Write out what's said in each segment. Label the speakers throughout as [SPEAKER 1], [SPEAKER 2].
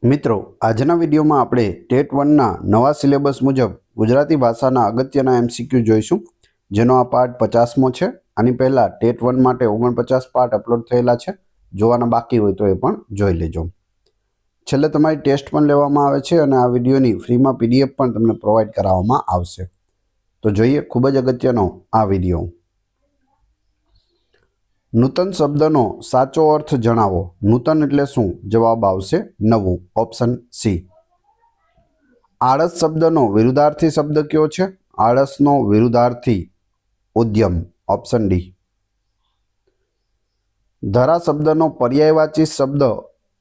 [SPEAKER 1] મિત્રો, આજના વિડીયોમાં આપણે ટેટ 1ના નવા સિલેબસ મુજબ ગુજરાતી ભાષાના અગત્યના MCQ જોઈશું, જેનો આ પાર્ટ 50મો છે। આની પહેલાં ટેટ 1 માટે 49 પાર્ટ અપલોડ થયેલા છે। જોવાના બાકી હોય તો એ પણ જોઈ લેજો। છેલ્લે તમારી ટેસ્ટ પણ લેવામાં આવે છે અને આ વિડીયોની ફ્રીમાં PDF પણ તમને પ્રોવાઈડ કરાવવામાં આવશે। તો જોઈએ ખૂબ જ અગત્યનો આ વિડીયો। નૂતન શબ્દનો સાચો અર્થ જણાવો। નૂતન એટલે શું? જવાબ આવશે નવું, ઓપ્શન સી। આળસ શબ્દનો વિરુદ્ધાર્થી શબ્દ કયો છે? આળસનો વિરુદ્ધાર્થી ઉદ્યમ, ઓપ્શન ડી। ધરા શબ્દનો પર્યાયવાચી શબ્દ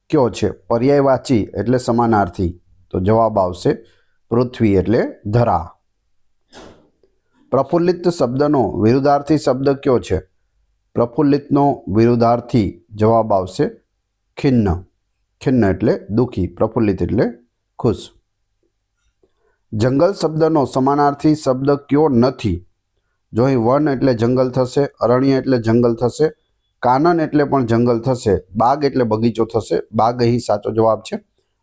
[SPEAKER 1] કયો છે? પર્યાયવાચી એટલે સમાનાર્થી, તો જવાબ આવશે પૃથ્વી એટલે ધરા। પ્રફુલ્લિત શબ્દનો વિરુદ્ધાર્થી શબ્દ કયો છે? પ્રફુલ્લિતનો વિરુદ્ધાર્થી જવાબ આવશે ખિન્ન। ખિન્ન એટલે દુઃખી, પ્રફુલ્લિત એટલે ખુશ। જંગલ શબ્દનો સમાનાર્થી શબ્દ કયો નથી? જો અહીં વન એટલે જંગલ થશે, અરણ્ય એટલે જંગલ થશે, કાનન એટલે પણ જંગલ થશે, બાગ એટલે બગીચો થશે। બાગ અહીં સાચો જવાબ છે।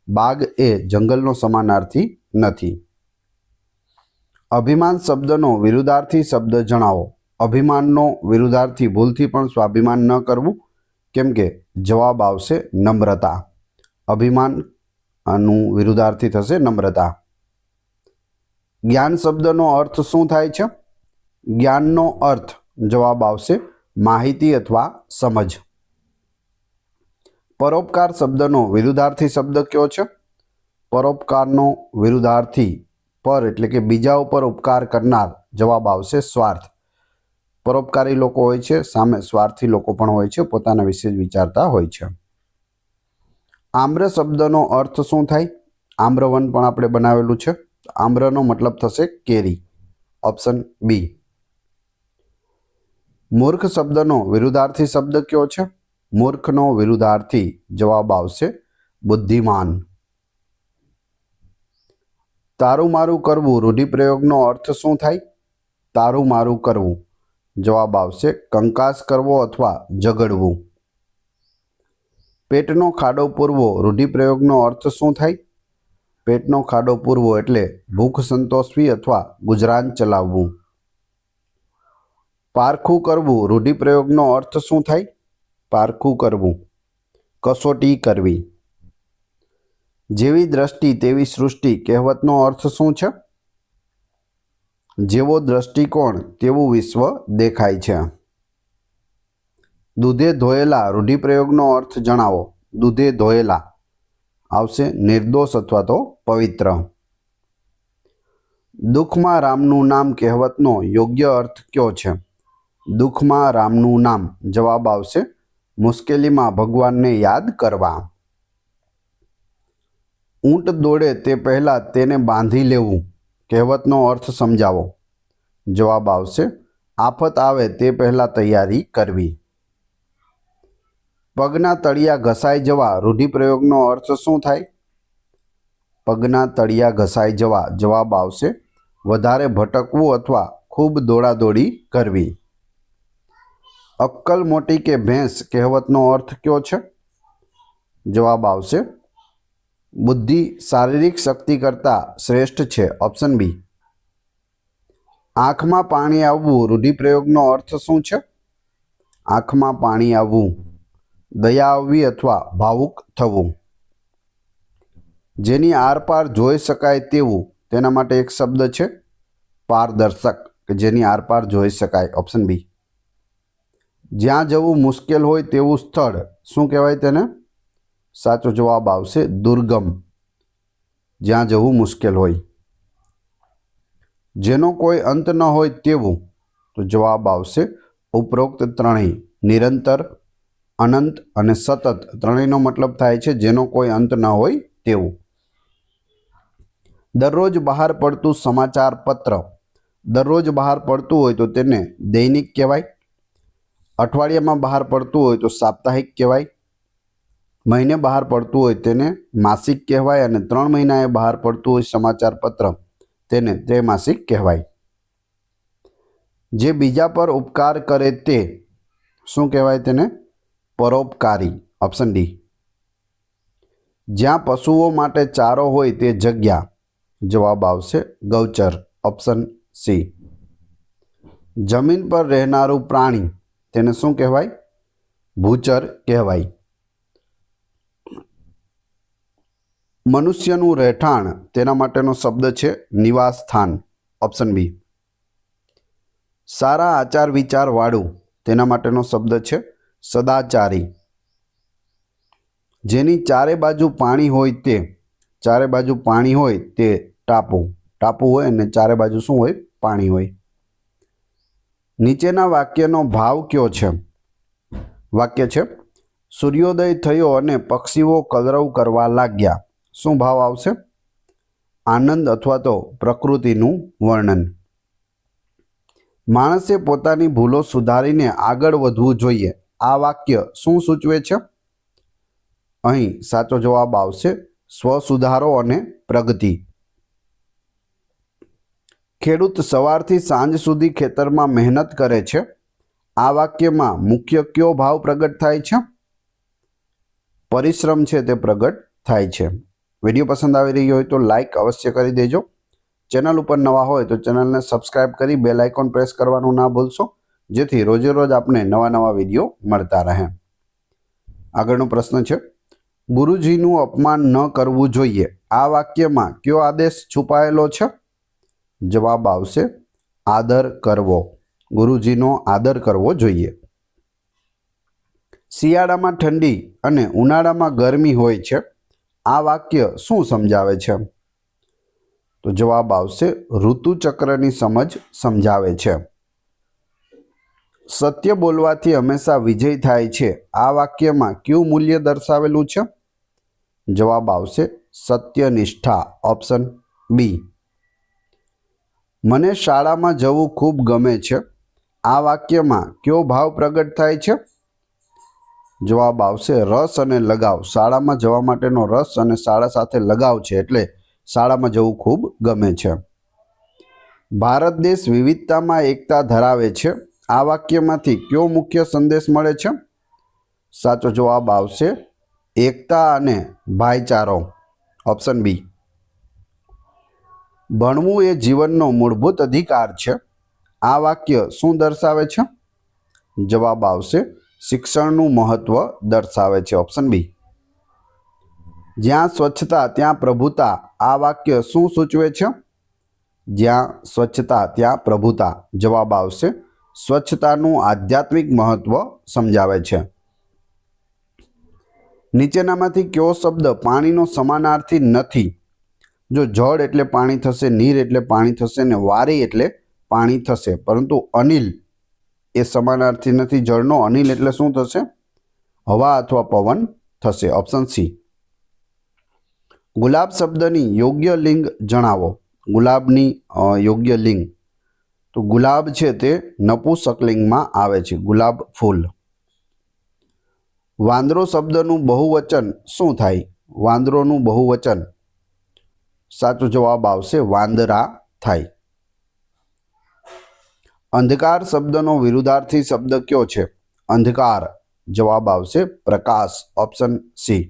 [SPEAKER 1] બાગ એ જંગલનો સમાનાર્થી નથી। અભિમાન શબ્દનો વિરુદ્ધાર્થી શબ્દ જણાવો। અભિમાનનો વિરુદ્ધાર્થી ભૂલથી પણ સ્વાભિમાન ન કરવું, કેમ કે જવાબ આવશે નમ્રતા। અભિમાન આનું વિરુદ્ધાર્થી થશે નમ્રતા। જ્ઞાન શબ્દનો અર્થ શું થાય છે? જ્ઞાનનો અર્થ જવાબ આવશે માહિતી અથવા સમજ। પરોપકાર શબ્દનો વિરુદ્ધાર્થી શબ્દ કયો છે? પરોપકારનો વિરુદ્ધાર્થી પર એટલે કે બીજા ઉપર ઉપકાર કરનાર, જવાબ આવશે સ્વાર્થ। પરોપકારી લોકો હોય છે, સામે સ્વાર્થી લોકો પણ હોય છે, પોતાના વિશે જ વિચારતા હોય છે। આમ્ર શબ્દનો અર્થ શું થાય? આમ્રવન પણ આપણે બનાવેલું છે। આમ્રનો મતલબ થશે કેરી, ઓપ્શન બી। મૂર્ખ શબ્દનો વિરુદ્ધાર્થી શબ્દ કયો છે? મૂર્ખનો વિરુદ્ધાર્થી જવાબ આવશે બુદ્ધિમાન। તારું મારું કરવું રૂઢિપ્રયોગનો અર્થ શું થાય? તારું મારું કરવું જવાબ આવશે કંકાસ કરવો અથવા ઝઘડવું। પેટનો ખાડો પૂરવો રૂઢિપ્રયોગનો અર્થ શું થાય? પેટનો ખાડો પૂરવો એટલે ભૂખ સંતોષવી અથવા ગુજરાન ચલાવવું। પારખું કરવું રૂઢિપ્રયોગનો અર્થ શું થાય? પારખું કરવું કસોટી કરવી। જેવી દ્રષ્ટિ તેવી સૃષ્ટિ કહેવતનો અર્થ શું છે? જેવો દ્રષ્ટિકોણ તેવું વિશ્વ દેખાય છે। દૂધે ધોયેલા રૂઢિપ્રયોગનો અર્થ જણાવો। દૂધે ધોયેલા આવશે નિર્દોષ અથવા તો પવિત્ર। દુઃખમાં રામનું નામ કહેવતનો યોગ્ય અર્થ કયો છે? દુઃખમાં રામનું નામ જવાબ આવશે મુશ્કેલીમાં ભગવાનને યાદ કરવા। ઊંટ દોડે તે પહેલાં તેને બાંધી લેવું કહેવતનો અર્થ સમજાવો। જવાબ આવશે આફત આવે તે પહેલાં તૈયારી કરવી। પગના તળિયા ઘસાઈ જવા રૂઢિપ્રયોગનો અર્થ શું થાય? પગના તળિયા ઘસાઈ જવા જવાબ આવશે વધારે ભટકવું અથવા ખૂબ દોડાદોડી કરવી। અક્કલ મોટી કે ભેંસ કહેવતનો અર્થ કયો છે? જવાબ આવશે બુદ્ધિ શારીરિક શક્તિ કરતાં શ્રેષ્ઠ છે, ઓપ્શન બી। આંખમાં પાણી આવવું રૂઢિપ્રયોગનો અર્થ શું છે? આંખમાં પાણી આવવું દયા આવવી અથવા ભાવુક થવું। જેની આરપાર જોઈ શકાય તેવું, તેના માટે એક શબ્દ છે પારદર્શક, કે જેની આરપાર જોઈ શકાય, ઓપ્શન બી। જ્યાં જવું મુશ્કેલ હોય તેવું સ્થળ શું કહેવાય તેને? સાચો જવાબ આવશે દુર્ગમ, જ્યાં જવું મુશ્કેલ હોય। જેનો કોઈ અંત ન હોય તેવું, તો જવાબ આવશે ઉપરોક્ત ત્રણેય, નિરંતર, અનંત અને સતત, ત્રણેયનો મતલબ થાય છે જેનો કોઈ અંત ન હોય તેવું। દરરોજ બહાર પડતું સમાચાર પત્ર, દરરોજ બહાર પડતું હોય તો તેને દૈનિક કહેવાય। અઠવાડિયામાં બહાર પડતું હોય તો સાપ્તાહિક કહેવાય। મહિને બહાર પડતું હોય તેને માસિક કહેવાય અને 3 મહિનાએ બહાર પડતું હોય સમાચાર પત્ર તેને ત્રૈમાસિક કહેવાય। જે બીજા પર ઉપકાર કરે તે શું કહેવાય તેને? પરોપકારી, ઓપ્શન ડી। જ્યાં પશુઓ માટે ચારો હોય તે જગ્યા. જવાબ આવશે ગૌચર, ઓપ્શન સી. જમીન પર રહેનારું પ્રાણી તેને શું કહેવાય? ભૂચર કહેવાય. મનુષ્યનું રહેઠાણ તેના માટેનો શબ્દ છે નિવાસ સ્થાન, ઓપ્શન બી. સારા આચાર વિચાર વાળું તેના માટેનો શબ્દ છે સદાચારી. જેની ચારે બાજુ પાણી હોય તે, ચારે બાજુ પાણી હોય તે ટાપુ. ટાપુ હોય અને ચારે બાજુ શું હોય? પાણી હોય. નીચેના વાક્યનો ભાવ કયો છે? વાક્ય છે સૂર્યોદય થયો અને પક્ષીઓ કલરવ કરવા લાગ્યા. શું ભાવ આવશે? આનંદ અથવા તો પ્રકૃતિનું વર્ણન. માણસે પોતાની ભૂલો સુધારીને આગળ વધવું જોઈએ. આ વાક્ય શું સૂચવે છે? અહીં સાચો જવાબ આવશે સ્વસુધારો અને પ્રગતિ. ખેડૂત સવારથી સાંજ સુધી ખેતરમાં મહેનત કરે છે. આ વાક્યમાં મુખ્ય કયો ભાવ પ્રગટ થાય છે? પરિશ્રમ છે તે પ્રગટ થાય છે. વિડીયો પસંદ આવી રહ્યો હોય તો લાઈક અવશ્ય કરી દેજો. ચેનલ ઉપર નવા હોય તો ચેનલને સબસ્ક્રાઈબ કરી બેલ આઇકોન પ્રેસ કરવાનું ના ભૂલશો, જેથી રોજે રોજ આપને નવા નવા વિડીયો મળતા રહે. આગળનો પ્રશ્ન છે ગુરુજીનું અપમાન ન કરવું જોઈએ. આ વાક્યમાં કયો આદેશ છુપાયેલો છે? જવાબ આવશે આદર કરવો. ગુરુજીનો આદર કરવો જોઈએ. શિયાળામાં ઠંડી અને ઉનાળામાં ગરમી હોય છે. આ વાક્ય શું સમજાવે છે? તો જવાબ આવશે ઋતુચક્રની સમજ સમજાવે છે. સત્ય બોલવાથી હંમેશા વિજય થાય છે. આ વાક્યમાં કયું મૂલ્ય દર્શાવેલું છે? જવાબ આવશે સત્યનિષ્ઠા, ઓપ્શન બી. મને શાળામાં જવું ખૂબ ગમે છે. આ વાક્યમાં કયો ભાવ પ્રગટ થાય છે? જવાબ આવશે રસ અને લગાવ. શાળામાં જવા માટેનો રસ અને શાળા સાથે લગાવ છે, એટલે શાળામાં જવું ખૂબ ગમે છે. ભારત દેશ વિવિધતામાં એકતા ધરાવે છે. આ વાક્યમાંથી કયો મુખ્ય સંદેશ મળે છે? સાચો જવાબ આવશે એકતા અને ભાઈચારો, ઓપ્શન બી. ભણવું એ જીવનનો મૂળભૂત અધિકાર છે. આ વાક્ય શું દર્શાવે છે? જવાબ આવશે શિક્ષણનું મહત્વ દર્શાવે છે, ઓપ્શન બી. જ્યાં સ્વચ્છતા ત્યાં પ્રભુતા. આ વાક્ય શું સૂચવે છે? જ્યાં સ્વચ્છતા ત્યાં પ્રભુતા. જવાબ આવશે સ્વચ્છતાનું આધ્યાત્મિક મહત્વ સમજાવે છે. નીચેનામાંથી કયો શબ્દ પાણીનો સમાનાર્થી નથી? જો જળ એટલે પાણી થશે, નીર એટલે પાણી થશે ને વારી એટલે પાણી થશે, પરંતુ અનિલ એ સમાનાર્થી નથી જળનો. અનિલ એટલે શું થશે? હવા અથવા પવન થશે, ઓપ્શન સી. ગુલાબ શબ્દની યોગ્ય લિંગ જણાવો. ગુલાબની યોગ્ય લિંગ, તો ગુલાબ છે તે નપુંસકલિંગમાં આવે છે, ગુલાબ ફૂલ. વાંદરો શબ્દનું બહુવચન શું થાય? વાંદરોનું બહુવચન, સાચો જવાબ આવશે વાંદરા થાય. અંધકાર શબ્દનો વિરુદ્ધાર્થી શબ્દ કયો છે? અંધકાર. જવાબ આવશે પ્રકાશ, ઓપ્શન સી.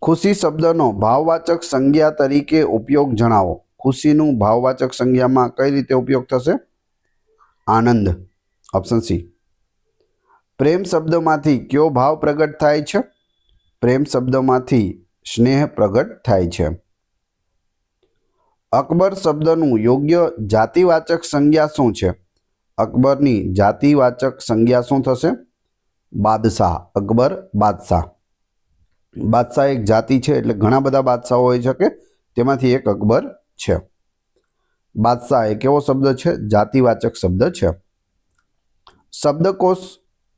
[SPEAKER 1] ખુશી શબ્દનો ભાવવાચક સંજ્ઞા તરીકે ઉપયોગ જણાવો. ખુશીનું ભાવવાચક સંજ્ઞામાં કઈ રીતે ઉપયોગ થશે? આનંદ, ઓપ્શન સી. પ્રેમ શબ્દમાંથી કયો ભાવ પ્રગટ થાય છે? પ્રેમ શબ્દમાંથી સ્નેહ પ્રગટ થાય છે. અકબર શબ્દનું યોગ્ય જાતિવાચક સંજ્ઞા શું છે? અકબરની જાતિવાચક સંજ્ઞા શું થશે? બાદશાહ. અકબર બાદશાહ. બાદશાહ એક જાતિ છે, એટલે ઘણા બધા બાદશાહો હોઈ શકે, તેમાંથી એક અકબર છે. બાદશાહ એક એવો શબ્દ છે, જાતિવાચક શબ્દ છે. શબ્દકોશ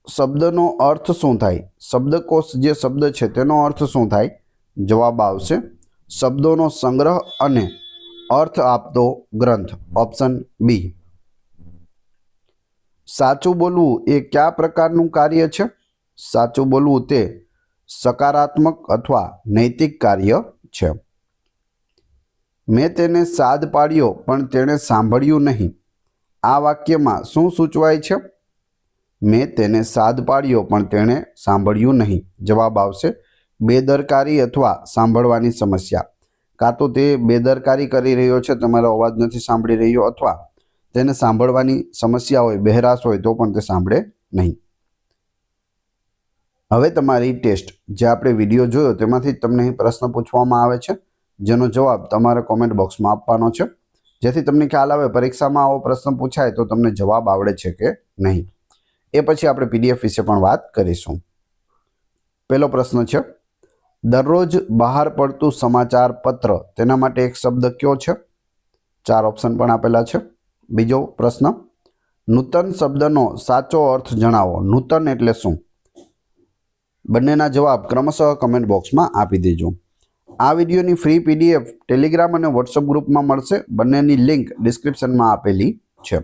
[SPEAKER 1] શબ્દનો અર્થ શું થાય? શબ્દકોશ જે શબ્દ છે તેનો અર્થ શું થાય? જવાબ આવશે શબ્દોનો સંગ્રહ અને અર્થ આપતો ગ્રંથ, ઓપ્શન બી. સાચું બોલવું એ કયા પ્રકારનું કાર્ય છે? સાચું બોલવું તે સકારાત્મક અથવા નૈતિક કાર્ય છે. મેં તેને સાદ પાડ્યો પણ તેણે સાંભળ્યું નહીં. આ વાક્યમાં શું સૂચવાય છે? મેં તેને સાદ પાડ્યો પણ તેણે સાંભળ્યું નહીં. જવાબ આવશે બેદરકારી અથવા સાંભળવાની સમસ્યા. કાં તો તે બેદરકારી કરી રહ્યો છે, તમારો અવાજ નથી સાંભળી રહ્યો, અથવા તેને સાંભળવાની સમસ્યા હોય, બહેરાશ હોય તો પણ તે સાંભળે નહીં. હવે તમારી ટેસ્ટ, જે આપણે વિડીયો જોયો તેમાંથી તમને અહીં પ્રશ્ન પૂછવામાં આવે છે, જેનો જવાબ તમારે કોમેન્ટ બોક્સમાં આપવાનો છે, જેથી તમને ખ્યાલ આવે પરીક્ષામાં આવો પ્રશ્ન પૂછાય તો તમને જવાબ આવડે છે કે નહીં. એ પછી આપણે પીડીએફ વિશે પણ વાત કરીશું. પહેલો પ્રશ્ન છે, દરરોજ બહાર પડતું સમાચાર પત્ર, તેના માટે એક શબ્દ કયો છે? 4 ઓપ્શન પણ આપેલા છે. બીજો પ્રશ્ન, નૂતન શબ્દનો સાચો અર્થ જણાવો. નૂતન એટલે શું? બંનેના જવાબ ક્રમશઃ કમેન્ટ બોક્સમાં આપી દેજો. આ વિડીયોની ફ્રી પીડીએફ ટેલિગ્રામ અને વોટ્સઅપ ગ્રુપમાં મળશે. બંનેની લિંક ડિસ્ક્રિપ્શનમાં આપેલી છે.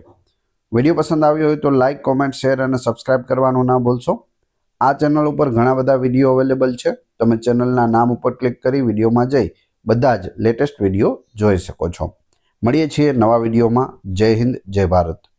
[SPEAKER 1] વિડીયો પસંદ આવ્યો હોય તો લાઇક, કોમેન્ટ, શેર અને સબસ્ક્રાઇબ કરવાનું ના ભૂલશો. આ ચેનલ ઉપર ઘણા બધા વિડીયો અવેલેબલ છે. તમે ચેનલના નામ ઉપર ક્લિક કરી વિડીયોમાં જઈ બધા જ લેટેસ્ટ વિડીયો જોઈ શકો છો. મળીએ છીએ નવા વિડીયોમાં. જય હિન્દ, જય ભારત.